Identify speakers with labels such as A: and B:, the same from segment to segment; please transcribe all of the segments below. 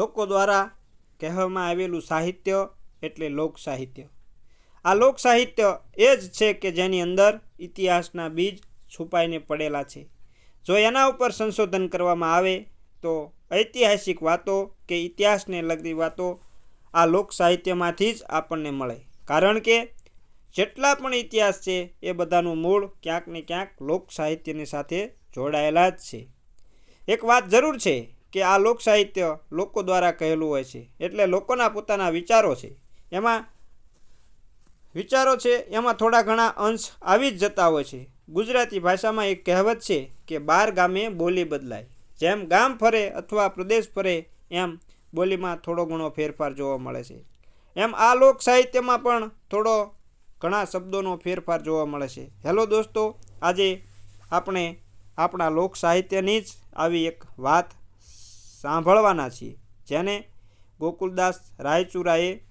A: લોકો દ્વારા કહેવામાં આવેલું સાહિત્ય એટલે લોક સાહિત્ય. આ લોક સાહિત્ય એ જ છે કે જેની અંદર ઇતિહાસના બીજ છુપાઈને પડેલા છે. જો એના ઉપર સંશોધન કરવામાં આવે તો ઐતિહાસિક વાતો કે ઇતિહાસને લગતી વાતો આ લોક સાહિત્યમાંથી જ આપણને મળે. કારણ કે જેટલા પણ ઇતિહાસ છે એ બધાનું મૂળ ક્યાંક ને ક્યાંક લોક સાહિત્યની સાથે જોડાયેલા જ છે. એક વાત જરૂર છે કે આ લોક સાહિત્ય લોકો દ્વારા કહેલું હોય છે, એટલે લોકોના પોતાના વિચારો છે. એમાં થોડા ઘણા અંશ આવી જ જતા હોય છે. ગુજરાતી ભાષામાં એક કહેવત છે કે 12 ગામે બોલી બદલાય. જેમ ગામ ફરે અથવા પ્રદેશ ફરે એમ બોલીમાં થોડો ઘણો ફેરફાર જોવા મળે છે. એમ આ લોક સાહિત્યમાં પણ થોડો ઘણા શબ્દોનો ફેરફાર જોવા મળે છે. હેલો દોસ્તો, આજે આપણે આપણા લોક સાહિત્યની જ આવી એક વાત સાંભળવાના છીએ, જેને ગોકુલદાસ રાયચુરાએ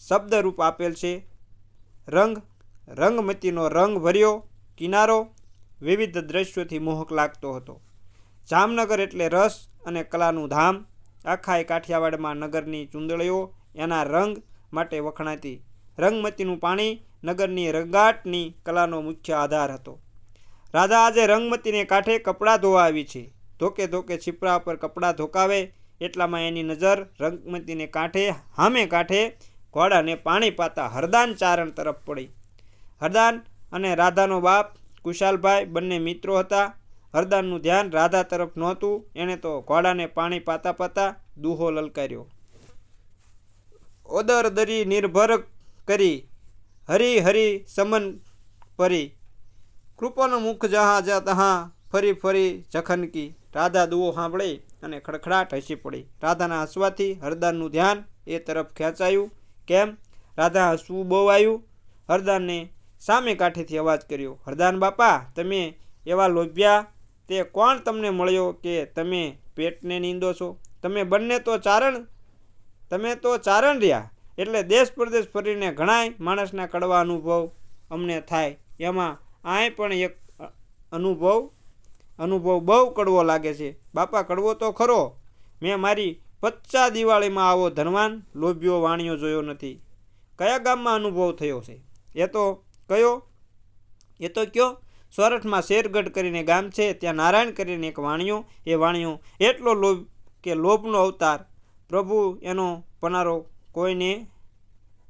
A: શબ્દરૂપ આપેલ છે. રંગમતીનો રંગ ભર્યો કિનારો વિવિધ દ્રશ્યોથી મોહક લાગતો હતો. જામનગર એટલે રસ અને કલાનું ધામ. આખાય કાઠિયાવાડમાં નગરની ચૂંદડીઓ એના રંગ માટે વખણાતી. રંગમતીનું પાણી નગરની રંગાટની કલાનો મુખ્ય આધાર હતો. રાધા આજે રંગમતીને કાંઠે કપડાં ધોવા આવી છે. ધોકે ધોકે છીપરા પર કપડાં ધોકાવે એટલામાં એની નજર રંગમતીને હામે કાંઠે ઘોડાને પાણી પાતા હરદાન ચારણ તરફ પડી. હરદાન અને રાધાનો બાપ કુશાલભાઈ બંને મિત્રો હતા. હરદાનનું ધ્યાન રાધા તરફ નહોતું. એણે તો ઘોડાને પાણી પાતા પાતા દુહો લલકાર્યો. ઓદર દરી નિર્ભર કરી હરી હરી સમન પરી, કૃપાનું મુખ જહાં જા તહાં ફરી ફરી જખનકી. રાધા દુઓ સાંભળી અને ખડખડાટ હસી પડી. રાધાના હસવાથી હરદાનનું ધ્યાન એ તરફ ખેંચાયું. કેમ? રાધા હસવું બહુ આવ્યું. હરદાનને સામે કાંઠેથી અવાજ કર્યો, હરદાન બાપા, તમે એવા લોભ્યા, તે કોણ તમને મળ્યો કે તમે પેટને નીંદો છો? તમે તો ચારણ રહ્યા, એટલે દેશ પ્રદેશ ફરીને ઘણાય માણસના કડવા અનુભવ અમને થાય. એમાં આય પણ એક અનુભવ બહુ કડવો લાગે છે. બાપા, કડવો તો ખરો. મેં મારી 50 દિવાળીમાં આવો ધનવાન લોભ્યો વાણિયો જોયો નથી. કયા ગામમાં અનુભવ થયો છે? એ તો કયો? સોરઠમાં શેરગઢ કરીને ગામ છે, ત્યાં નારાયણ કરીને એક વાણિયો. એ વાણિયો એટલો લોભનો અવતાર. પ્રભુ એનો પનારો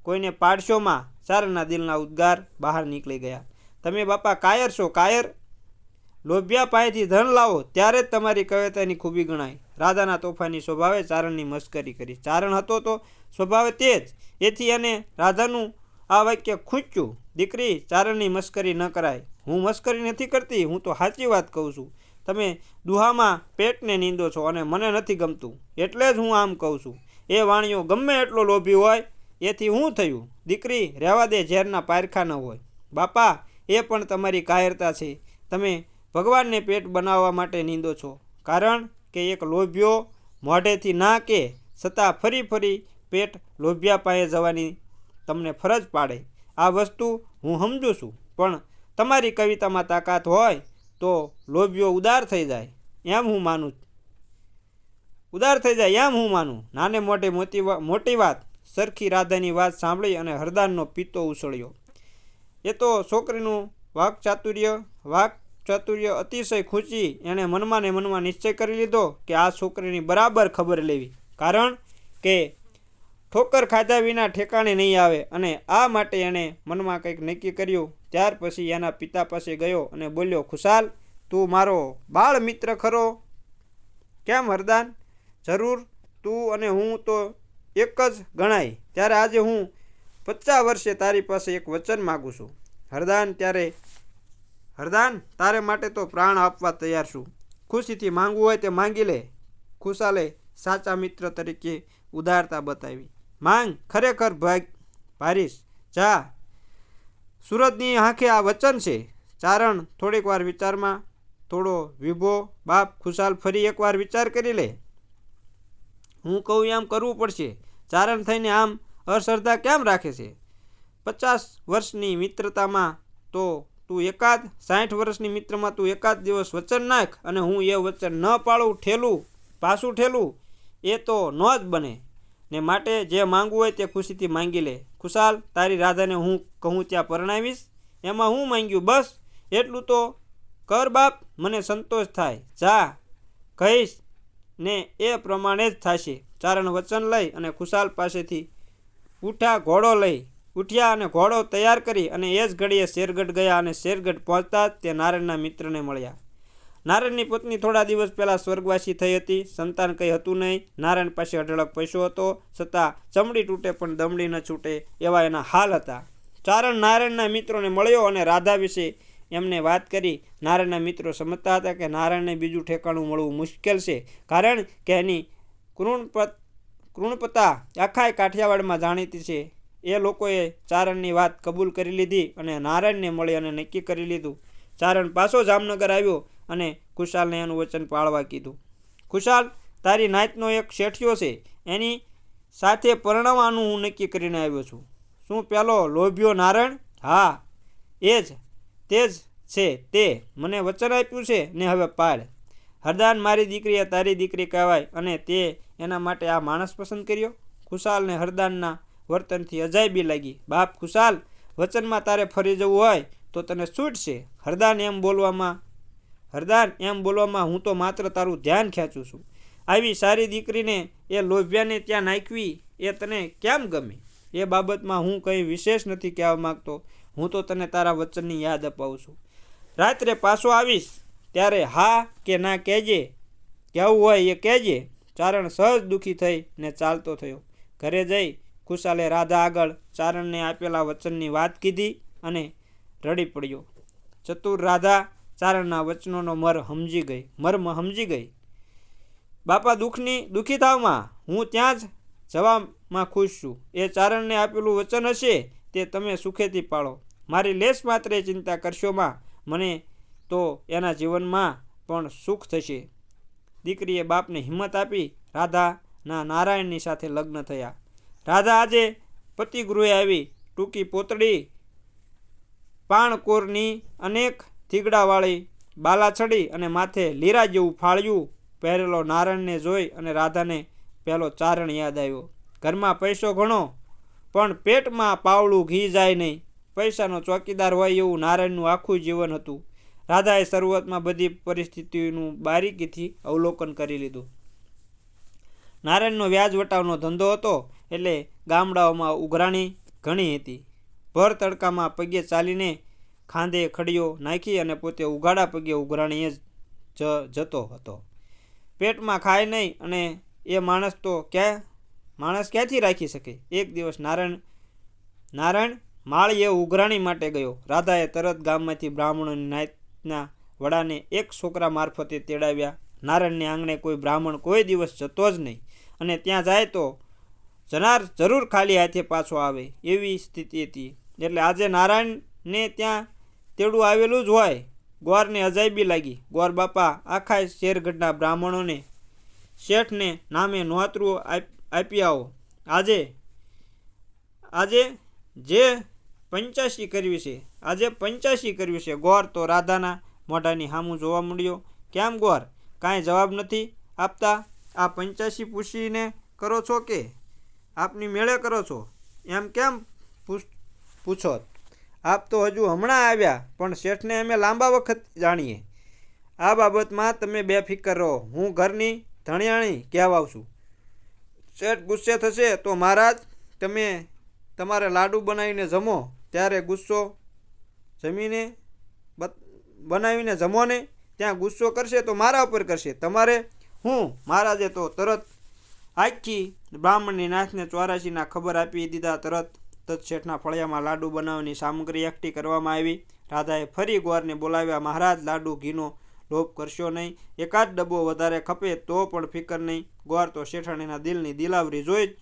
A: કોઈને પાડશોમાં ચારણના દિલના ઉદ્ગાર બહાર નીકળી ગયા. તમે બાપા કાયર છો, કાયર. લોભિયા પાસેથી ધન લાવો ત્યારે જ તમારી કવિતાની ખૂબી ગણાય. રાધાના તોફાની સ્વભાવે ચારણની મસ્કરી કરી. ચારણ હતો તો સ્વભાવે તેજ. એથી એને રાધાનું આ વાક્ય ખૂંચ્યું. દીકરી, ચારણની મસ્કરી ન કરાય. હું મસ્કરી નથી કરતી, હું તો સાચી વાત કહું છું. તમે દુહામાં પેટને નીંદો છો અને મને નથી ગમતું, એટલે જ હું આમ કહું છું. એ વાણિયો ગમે એટલો લોભી હોય, એથી શું થયું? દીકરી, રહેવા દે, ઝેરના પારખા ન હોય. બાપા, એ પણ તમારી કાયરતા છે. તમે ભગવાનને પેટ બનાવવા માટે નીંદો છો. કારણ કે એક લોભ્યો મોઢેથી ના કે છતાં ફરી ફરી પેટ લોભિયા પાસે જવાની તમને ફરજ પાડે. આ વસ્તુ હું સમજું છું, પણ તમારી કવિતામાં તાકાત હોય તો લોભ્યો ઉદાર થઈ જાય એમ હું માનું. નાને મોઢે મોટી વાત. સરખી રાધાની વાત સાંભળી અને હરદાનનો પિત્તો ઉછળ્યો. એ તો છોકરીનું વાકચાતુર્ય અતિશય ખૂંચી એણે મનમાં ને મનમાં નિશ્ચય કરી લીધો કે આ છોકરીની બરાબર ખબર લેવી. કારણ કે ઠોકર ખાધા વિના ઠેકાણે નહીં આવે, અને આ માટે એણે મનમાં કંઈક નક્કી કર્યું. ત્યાર પછી એના પિતા પાસે ગયો અને બોલ્યો, ખુશાલ, તું મારો બાળ મિત્ર ખરો? કેમ હરદાન? જરૂર, તું અને હું તો એક જ ગણાય. ત્યારે આજે હું 50 વર્ષે તારી પાસે એક વચન માગું છું. હરદાન, તારે માટે તો પ્રાણ આપવા તૈયાર છું. ખુશીથી માંગવું હોય તે માંગી લે. ખુશાલે સાચા મિત્ર તરીકે ઉદારતા બતાવી. માંગ, ખરેખર ભારીશ. જા, સુરતની આંખે આ વચન છે. ચારણ થોડીક વાર વિચારમાં થોડો વિભો. બાપ ખુશાલ, ફરી એકવાર વિચાર કરી લે. હું કહું એમ કરવું પડશે. ચારણ થઈને આમ અશ્રદ્ધા કેમ રાખે છે? 50 વર્ષની મિત્રતામાં તો તું 60 વર્ષની મિત્રમાં તું એકાદ દિવસ વચન નાખ અને હું એ વચન ન પાળું, પાછું ઠેલું. એ તો ન જ બને ને માટે જે માંગવું હોય તે ખુશીથી માંગી લે. ખુશાલ, તારી રાધાને હું કહું ત્યાં પરણાવીશ. એમાં હું માંગ્યું, બસ એટલું તો કર બાપ, મને સંતોષ થાય. જા કહીશ ને એ પ્રમાણે જ થશે. ચારણ વચન લઈ અને ખુશાલ પાસેથી ઉઠ્યા અને ઘોડો તૈયાર કરી અને એ જ ઘડીએ શેરગઢ ગયા અને શેરગઢ પહોંચતા જ તે નારાયણના મિત્રને મળ્યા. નારાયણની પત્ની થોડા દિવસ પહેલાં સ્વર્ગવાસી થઈ હતી. સંતાન કંઈ હતું નહીં. નારાયણ પાસે અઢળક પૈસો હતો, છતાં ચમડી તૂટે પણ દમડી ન છૂટે એવા એના હાલ હતા. ચારણ નારાયણના મિત્રોને મળ્યો અને રાધા વિશે એમને વાત કરી. નારાયણના મિત્રો સમજતા હતા કે નારાયણને બીજું ઠેકાણું મળવું મુશ્કેલ છે, કારણ કે એની કૃણપતા આખાય કાઠિયાવાડમાં જાણીતી છે. એ લોકોએ ચારણની વાત કબૂલ કરી લીધી અને નારાયણને મળી અને નક્કી કરી લીધું. ચારણ પાછો જામનગર આવ્યો અને ખુશાલને એનું વચન પાળવા કીધું. ખુશાલ, તારી નાતનો એક શેઠિયો છે, એની સાથે પરણવાનું હું નક્કી કરીને આવ્યો છું. શું પેલો લોભ્યો નારાયણ? હા, તે જ છે. તે મને વચન આપ્યું છે ને હવે પાળ. હરદાન, મારી દીકરી એ તારી દીકરી કહેવાય અને તે એના માટે આ માણસ પસંદ કર્યો. ખુશાલને હરદાનના વર્તનથી અજાયબી લાગી. બાપ ખુશાલ, વચનમાં તારે ફરી જવું હોય તો તને છૂટ છે. હરદાન એમ બોલવામાં હું તો માત્ર તારું ધ્યાન ખેંચું છું. આવી સારી દીકરીને એ લોભ્યાને ત્યાં નાખવી એ તને કેમ ગમે? એ બાબતમાં હું કંઈ વિશેષ નથી કહેવા માગતો. હું તો તને તારા વચનની યાદ અપાવું છું. રાત્રે પાછો આવીશ ત્યારે હા કે ના કહેજે. કહેવું હોય એ કહેજે. ચારણ સહજ દુઃખી થઈ ને ચાલતો થયો. ઘરે જઈ ખુશાલે રાધા આગળ ચારણને આપેલા વચનની વાત કીધી અને રડી પડ્યો. ચતુર રાધા ચારણના વચનોનો મર્મ સમજી ગઈ. બાપા, દુઃખી થાવમાં, હું ત્યાં જ જવામાં ખુશ છું. એ ચારણને આપેલું વચન હશે તે તમે સુખેથી પાળો. મારી લેશ માત્રે ચિંતા કરશોમાં, મને તો એના જીવનમાં પણ સુખ થશે. દીકરીએ બાપને હિંમત આપી રાધાના નારાયણની સાથે લગ્ન થયા. રાધા આજે પતિગૃહે આવી. ટૂંકી પોતળી, પાણકોરની અનેક થીગડાવાળી બાલાછડી અને માથે લીરા જેવું ફાળિયું પહેરેલો નારાયણને જોઈ અને રાધાને પહેલો ચારણ યાદ આવ્યો. ઘરમાં પૈસો ઘણો પણ પેટમાં પાવળું ઘી જાય નહીં. પૈસાનો ચોકીદાર હોય એવું નારાયણનું આખું જીવન હતું. રાધાએ શરૂઆતમાં બધી પરિસ્થિતિનું બારીકીથી અવલોકન કરી લીધું. નારાયણનો વ્યાજ વટાવનો ધંધો હતો એટલે ગામડાઓમાં ઉઘરાણી ઘણી હતી. ભર તડકામાં પગે ચાલીને ખાંધે ખડીયો નાખી અને પોતે ઉઘાડા પગે ઉઘરાણીએ જતો હતો. પેટમાં ખાય નહીં અને એ માણસ ક્યાંથી રાખી શકે? એક દિવસ નારાયણ માળીએ ઉઘરાણી માટે ગયો. રાધાએ તરત ગામમાંથી બ્રાહ્મણોની નાતના વડાને એક છોકરા મારફતે તેડાવ્યા. નારાયણને આંગણે કોઈ બ્રાહ્મણ કોઈ દિવસ જતો જ નહીં અને ત્યાં જાય તો જનાર જરૂર ખાલી હાથે પાછો આવે એવી સ્થિતિ હતી. એટલે આજે નારાયણને ત્યાં તેડું આવેલું જ હોય. ગોરને અજાયબી લાગી. ગોર બાપા આખા શેરગઢના બ્રાહ્મણોને શેઠને નામે નોતરું આપી આવો. આજે જે 85 કરવી છે. ગોર તો રાધાના મોઢાની સામું જોવા મળ્યો. કેમ ગોર, કાંઈ જવાબ નથી આપતા? આ 85 પૂછીને કરો છો કે આપની મેળે કરો છો? એમ કેમ પૂછો? આપ તો હજુ હમણાં આવ્યા, પણ શેઠને અમે લાંબા વખત જાણીએ. આ બાબતમાં તમે બેફિકર રહો. હું ઘરની ધણિયાણી કહેવાઉં છું. શેઠ ગુસ્સે થશે તો મહારાજ, તમે તમારે લાડુ બનાવીને જમો ત્યારે બનાવીને જમો ને ત્યાં ગુસ્સો કરશે તો મારા ઉપર કરશે. તમારે હું મહારાજે તો તરત આખી બ્રાહ્મણની નાથને 84ના ખબર આપી દીધા. તરત શેઠના ફળિયામાં લાડુ બનાવવાની સામગ્રી એકઠી કરવામાં આવી. રાધાએ ફરી ગોરને બોલાવ્યા. મહારાજ, લાડુ ઘીનો લોભ કરશો નહીં. એકાદ ડબ્બો વધારે ખપે તો પણ ફિકર નહીં. ગોર તો શેઠાણીના દિલની દિલાવરી જોઈ જ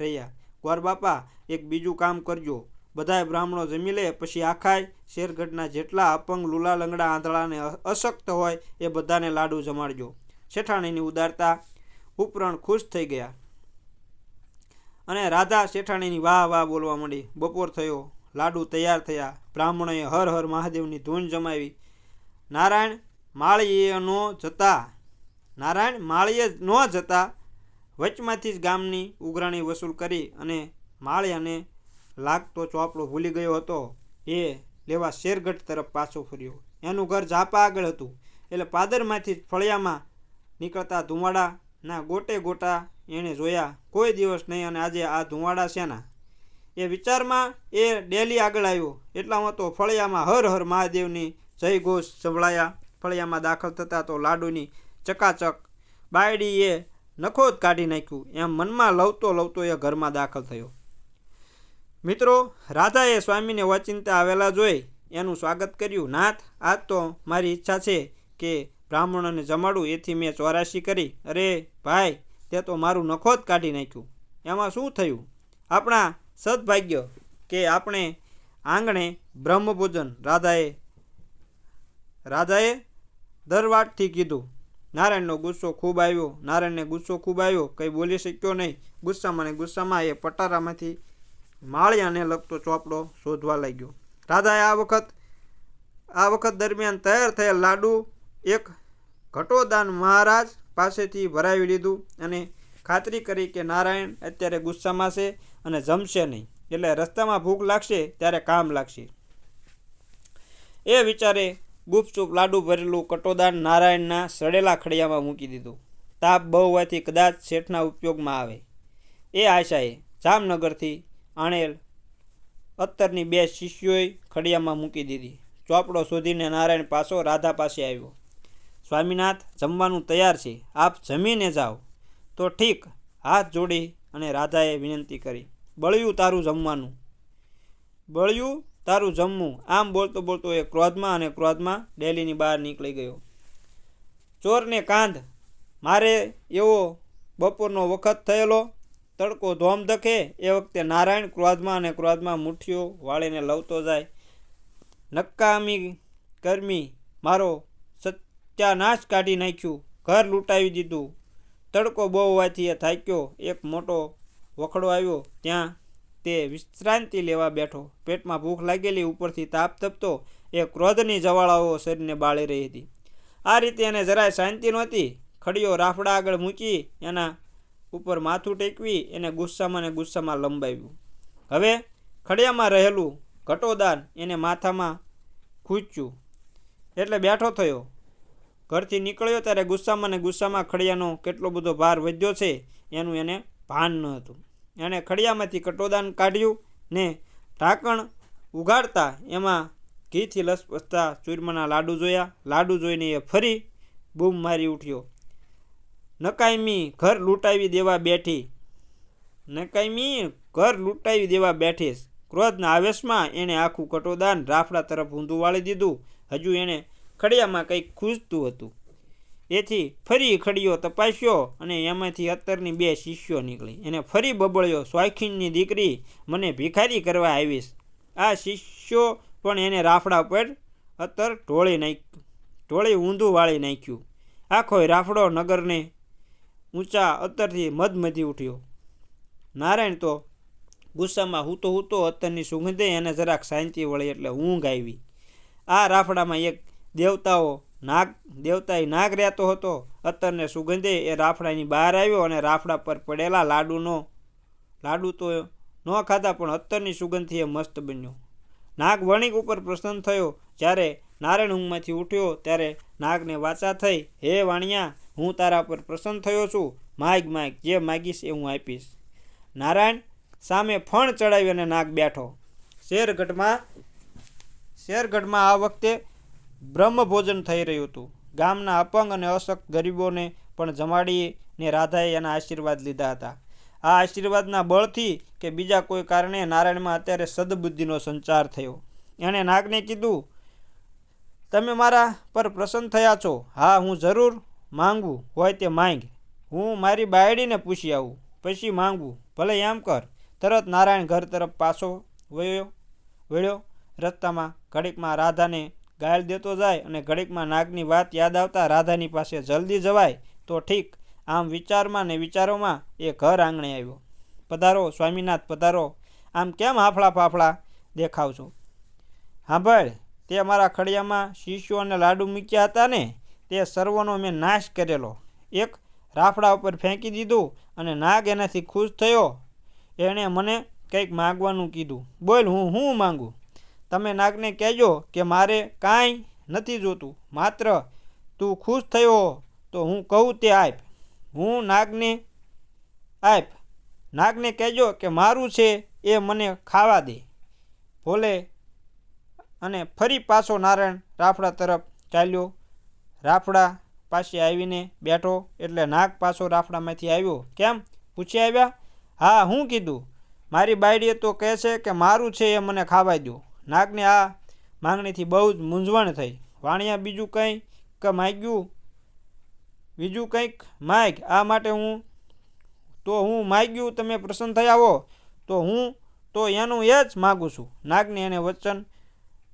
A: રહ્યા. ગોર બાપા, એક બીજું કામ કરજો. બધાય બ્રાહ્મણો જમી લે પછી આખાય શેરગઢના જેટલા અપંગ, લુલા, લંગડા, આંધળા અને અશક્ત હોય એ બધાને લાડુ જમાડજો. શેઠાણીની ઉદારતા ઉપરણ ખુશ થઈ ગયા અને રાધા શેઠાણીની વાહ વાહ બોલવા માંડી. બપોર થયો, લાડુ તૈયાર થયા. બ્રાહ્મણોએ હર હર મહાદેવની ધૂન જમાવી. નારાયણ માળીએ ન જતા વચમાંથી જ ગામની ઉઘરાણી વસૂલ કરી અને માળિયાને લાગતો ચોપડો ભૂલી ગયો હતો એ લેવા શેરગઢ તરફ પાછો ફર્યો. એનું ઘર ઝાપા આગળ હતું એટલે પાદરમાંથી જ ફળિયામાં નીકળતા ધુમાડાના ગોટે ગોટા એણે જોયા. કોઈ દિવસ નહીં, અને આજે આ ધુમાડા શેના? એ વિચારમાં એ ડેલી આગળ આવ્યો. એટલામાં તો ફળિયામાં હર હર મહાદેવની જય ઘોષ સંભળાયા. ફળિયામાં દાખલ થતા તો લાડુની ચકાચક બાયડીએ નખો જ કાઢી નાખ્યું એમ મનમાં લવતો એ ઘરમાં દાખલ થયો. મિત્રો, રાધાએ સ્વામીને ઓચિંતા આવેલા જોઈ એનું સ્વાગત કર્યું. નાથ, આજ તો મારી ઈચ્છા છે કે બ્રાહ્મણોને જમાડું, એથી મેં 84 કરી. અરે ભાઈ, તે તો મારું નખો જ કાઢી નાખ્યું. એમાં શું થયું? આપણા સદભાગ્ય કે આપણે આંગણે બ્રહ્મભોજન. રાધાએ દરવાટથી કીધું. નારાયણને ગુસ્સો ખૂબ આવ્યો. કંઈ બોલી શક્યો નહીં. ગુસ્સામાં એ પટારામાંથી માળિયાને લગતો ચોપડો શોધવા લાગ્યો. રાધાએ આ વખત દરમિયાન તૈયાર થયેલ લાડુ એક ઘટોદાન મહારાજ પાસેથી ભરાવી લીધું અને ખાતરી કરી કે નારાયણ અત્યારે ગુસ્સામાં છે અને જમશે નહીં, એટલે રસ્તામાં ભૂખ લાગશે ત્યારે કામ લાગશે. એ વિચારે ગુપચુપ લાડુ ભરેલું કટોદાન નારાયણના સડેલા ખડિયામાં મૂકી દીધું. તાપ બહુ હોવાથી કદાચ શેઠના ઉપયોગમાં આવે એ આશાએ જામનગરથી આણેલ અત્તરની 2 શિષ્યોએ ખડિયામાં મૂકી દીધી. ચોપડો શોધીને નારાયણ પાછો રાધા પાસે આવ્યો. સ્વામીનાથ, જમવાનું તૈયાર છે, આપ જમીને જાઓ. તો ઠીક, હાથ જોડી અને રાધાએ વિનંતી કરી. બળ્યું તારું જમવું. આમ બોલતો એ ક્રોધમાં ડેલીની બહાર નીકળી ગયો. ચોરને કાંધ મારે એવો બપોરનો વખત થયેલો. તડકો ધોમ ધકે એ વખતે નારાયણ ક્રોધમાં મુઠ્ઠીઓ વાળીને લવતો જાય. નકામી કર્મી, મારો સત્યાનાશ કાઢી નાખ્યું, ઘર લૂંટાવી દીધું. તડકો બહુ હોવાથી એ થાક્યો. એક મોટો વખડો આવ્યો, ત્યાં તે વિશ્રાંતિ લેવા બેઠો. પેટમાં ભૂખ લાગેલી, ઉપરથી તાપ તપતો, એ ક્રોધની જવાળાઓ શરીરને બાળી રહી હતી. આ રીતે એને જરાય શાંતિ નહોતી. ખડીયો રાફડા આગળ મૂકી એના ઉપર માથું ટેકવી એને ગુસ્સામાં લંબાવ્યું. હવે ખડિયામાં રહેલું ઘટોદાન એને માથામાં ખૂંચ્યું એટલે બેઠો થયો. ઘરથી નીકળ્યો ત્યારે ગુસ્સામાં ખડિયાનો કેટલો બધો ભાર વધ્યો છે એનું એને ભાન ન હતું. એણે ખડિયામાંથી કટોદાન કાઢ્યું ને ઢાંકણ ઉઘાડતા એમાં ઘીથી લસપસતા ચૂરમાના લાડુ જોયા. લાડુ જોઈને એ ફરી બૂમ મારી ઉઠ્યો. નકામી ઘર લૂંટાવી દેવા બેઠીશ. ક્રોધના આવેશમાં એણે આખું કટોદાન રાફડા તરફ ઊંધું વાળી દીધું. હજુ એણે ખડિયામાં કંઈક ખૂંચતું હતું. એથી ફરી ખડિયો તપાસ્યો અને એમાંથી અત્તરની 2 શિષ્યો નીકળી. એને ફરી બબળ્યો, શોખીનની દીકરી, મને ભિખારી કરવા આવીશ. આ શિષ્યો પણ એને રાફડા પર અત્તર ઢોળી ઊંધું વાળી નાખ્યું. આખો રાફડો નગરને ઊંચા અત્તરથી મધમધી ઉઠ્યો. નારાયણ તો ગુસ્સામાં હૂતો અત્તરની સુગંધે એને જરાક શાંતિ વળી એટલે ઊંઘ આવી. આ રાફડામાં એક દેવતાએ નાગ રહેતો હતો. અત્તરને સુગંધે એ રાફડાની બહાર આવ્યો અને રાફડા પર પડેલા લાડુ તો ન ખાધા, પણ અત્તરની સુગંધથી એ મસ્ત બન્યો. નાગ વણિક ઉપર પ્રસન્ન થયો. જ્યારે નારાયણ ઊંઘમાંથી ઉઠ્યો ત્યારે નાગને વાચા થઈ, હે વાણિયા, હું તારા પર પ્રસન્ન થયો છું. માગ, જે માગીશ એ હું આપીશ. નારાયણ સામે ફણ ચડાવી અને નાગ બેઠો. શેરગઢમાં આ વખતે બ્રહ્મભોજન થઈ રહ્યું હતું. ગામના અપંગ અને અશક્ત ગરીબોને પણ જમાડીને રાધાએ એના આશીર્વાદ લીધા હતા. આ આશીર્વાદના બળથી કે બીજા કોઈ કારણે નારાયણમાં અત્યારે સદબુદ્ધિનો સંચાર થયો. એણે નાગને કીધું, તમે મારા પર પ્રસન્ન થયા છો. હા, હું જરૂર માંગવું હોય તે માંગ. હું મારી બાયડીને પૂછી આવું, પછી માંગવું. ભલે એમ કર. તરત નારાયણ ઘર તરફ પાછો વળ્યો. રસ્તામાં ઘડીકમાં રાધાને ગાળ દેતો જાય અને ઘડીકમાં નાગની વાત યાદ આવતા રાધાની પાસે જલ્દી જવાય તો ઠીક. આમ વિચારોમાં એ ઘર આંગણે આવ્યો. પધારો સ્વામીનાથ, પધારો. આમ કેમ હાફળા ફાફળા દેખાવ છો? સાંભળ, તે મારા ખડિયામાં શિષ્યો અને લાડુ મૂક્યા હતા ને, તે સર્વનો મેં નાશ કરેલો. એક રાફડા ઉપર ફેંકી દીધું અને નાગ એનાથી ખુશ થયો. એણે મને કંઈક માગવાનું કીધું. બોલ, હું શું માંગું? તમે નાગને કહેજો કે મારે કાંઈ નથી જોતું, માત્ર તું ખુશ થયો તો હું કહું તે આપ. હું નાગને આપ. નાગને કહેજો કે મારું છે એ મને ખાવા દે. ભોલે અને ફરી પાછો નારાયણ રાફડા તરફ ચાલ્યો. રાફડા પાસે આવીને બેઠો એટલે નાગ પાછો રાફડામાંથી આવ્યો. કેમ? પૂછી આવ્યા. હા, શું કીધું? મારી બાયડીએ તો કહે છે કે મારું છે એ મને ખાવા દો. નાગને આ માંગણીથી બહુ જ મૂંઝવણ થઈ. વાણિયા બીજું કંઈક માગ આ માટે હું માગ્યું તમે પ્રસન્ન થયા હો તો હું તો એનું એ જ માગું છું. નાગને એને વચન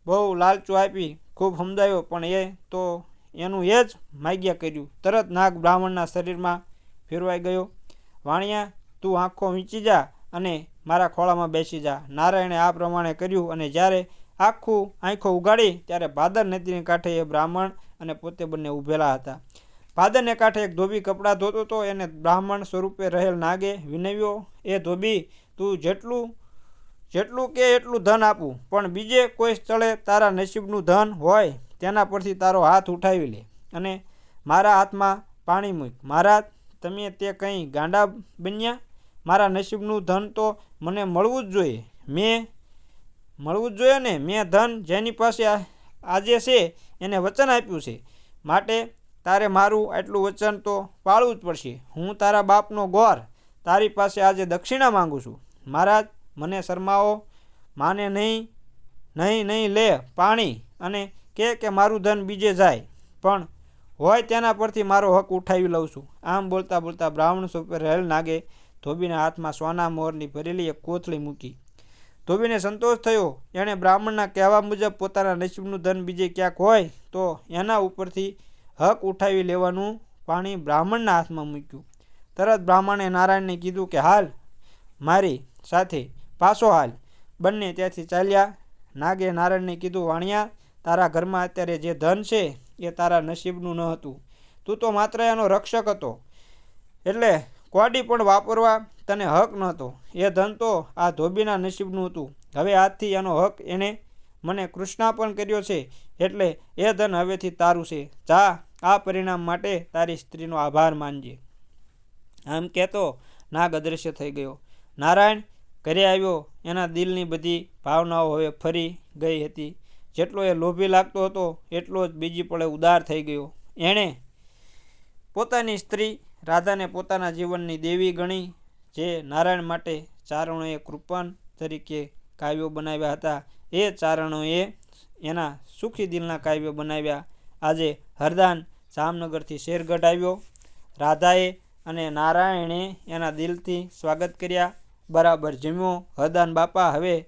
A: બહુ લાલચું આપી ખૂબ સમજાયો, પણ એ તો એનું એ જ માગ્યા કર્યું. તરત નાગ બ્રાહ્મણના શરીરમાં ફેરવાઈ ગયો. વાણિયા, તું આંખો વીંચી જા અને મારા ખોળામાં બેસી જા. નારાયણે આ પ્રમાણે કર્યું અને જ્યારે આંખો ઉગાડી ત્યારે ભાદર નદીને કાંઠે એ બ્રાહ્મણ અને પોતે બંને ઊભેલા હતા. ભાદરને કાંઠે એક ધોબી કપડાં ધોતો હતો. એને બ્રાહ્મણ સ્વરૂપે રહેલ નાગે વિનવ્યો, એ ધોબી, તું જેટલું કે એટલું ધન આપું, પણ બીજે કોઈ સ્થળે તારા નસીબનું ધન હોય તેના પરથી તારો હાથ ઉઠાવી લે અને મારા હાથમાં પાણી મૂક. મહારાજ, તમે તે કંઈ ગાંડા બન્યા? મારા નસીબનું ધન તો મને મળવું જ જોઈએ ને. મેં ધન જેની પાસે આજે છે એને વચન આપ્યું છે, માટે તારે મારું આટલું વચન તો પાળવું જ પડશે. હું તારા બાપનો ગોર તારી પાસે આજે દક્ષિણા માંગુ છું. મહારાજ, મને શરમાવો માને નહીં લે પાણી અને કે મારું ધન બીજે જાય, પણ હોય તેના પરથી મારો હક ઉઠાવી લઉં છું. આમ બોલતા બોલતા બ્રાહ્મણ સ્વરૂપે રહેલ નાગે ધોબીના હાથમાં સોના મોરની ભરેલી એક કોથળી મૂકી. ધોબીને સંતોષ થયો. એણે બ્રાહ્મણના કહેવા મુજબ પોતાના નસીબનું ધન બીજે ક્યાંક હોય તો એના ઉપરથી હક ઉઠાવી લેવાનું પાણી બ્રાહ્મણના હાથમાં મૂક્યું. તરત બ્રાહ્મણે નારાયણને કીધું કે હાલ, મારી સાથે પાછો હાલ. બંને ત્યાંથી ચાલ્યા. નાગે નારાયણને કીધું, વાણિયા, તારા ઘરમાં અત્યારે જે ધન છે એ તારા નસીબનું ન હતું. તું તો માત્ર એનો રક્ષક હતો, એટલે કોડી પણ વાપરવા તને હક નહોતો. એ ધન તો આ ધોબીના નસીબનું હતું. હવે આજથી એનો હક એણે મને કૃષ્ણાપન કર્યો છે, એટલે એ ધન હવેથી તારું છે. જા, આ પરિણામ માટે તારી સ્ત્રીનો આભાર માનજે. આમ કહેતો નાગ અદૃશ્ય થઈ ગયો. નારાયણ ઘરે આવ્યો. એના દિલની બધી ભાવનાઓ હવે ફરી ગઈ હતી. જેટલો એ લોભી લાગતો હતો એટલો જ બીજી પળે ઉદાર થઈ ગયો. એણે પોતાની સ્ત્રી રાધાને પોતાના જીવનની દેવી ગણી. જે નારાયણ માટે ચારણોએ કૃપણ તરીકે કાવ્યો બનાવ્યા હતા, એ ચારણોએ એના સુખી દિલના કાવ્યો બનાવ્યા. આજે હરદાન જામનગરથી શેરગઢ આવ્યો. રાધાએ અને નારાયણે એના દિલથી સ્વાગત કર્યા. બરાબર જમ્યો. હરદાન બાપા, હવે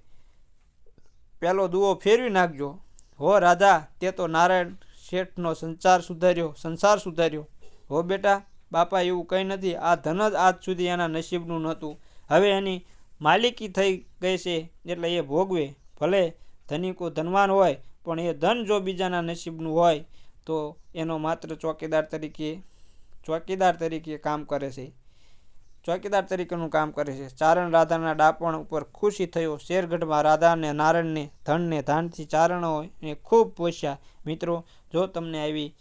A: પેલો દુઓ ફેરવી નાખજો. હો રાધા, તે તો નારાયણ શેઠનો સંસાર સુધાર્યો. હો બેટા બાપા, એવું કંઈ નથી. આ ધન જ આજ સુધી એના નસીબનું નહોતું. હવે એની માલિકી થઈ ગઈ છે, એટલે એ ભોગવે. ભલે ધનિકો ધનવાન હોય, પણ એ ધન જો બીજાના નસીબનું હોય તો એનો માત્ર ચોકીદાર તરીકે કામ કરે છે. ચોકીદાર તરીકેનું કામ કરે છે. ચારણ રાધાના ડાપણ ઉપર ખુશી થયો. શેરગઢમાં રાધા અને નારાયણને ધનને ધાનથી ચારણોને ખૂબ પોષ્યા. મિત્રો, જો તમને આવી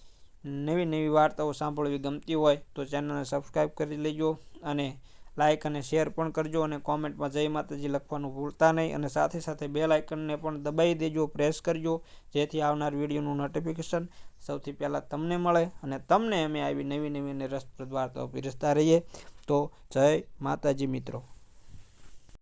A: નવી વાર્તાઓ સાંભળવી ગમતી હોય તો ચેનલને સબસ્ક્રાઈબ કરી લેજો અને લાઇક અને શેર પણ કરજો અને કોમેન્ટમાં જય માતાજી લખવાનું ભૂલતા નહીં. અને સાથે સાથે બેલ આઇકનને પણ દબાવી દેજો, પ્રેસ કરજો, જેથી આવનાર વિડીયોનું નોટિફિકેશન સૌથી પહેલાં તમને મળે અને તમને અમે આવી નવી અને રસપ્રદ વાર્તાઓ પીરસતા રહીએ. તો જય માતાજી મિત્રો.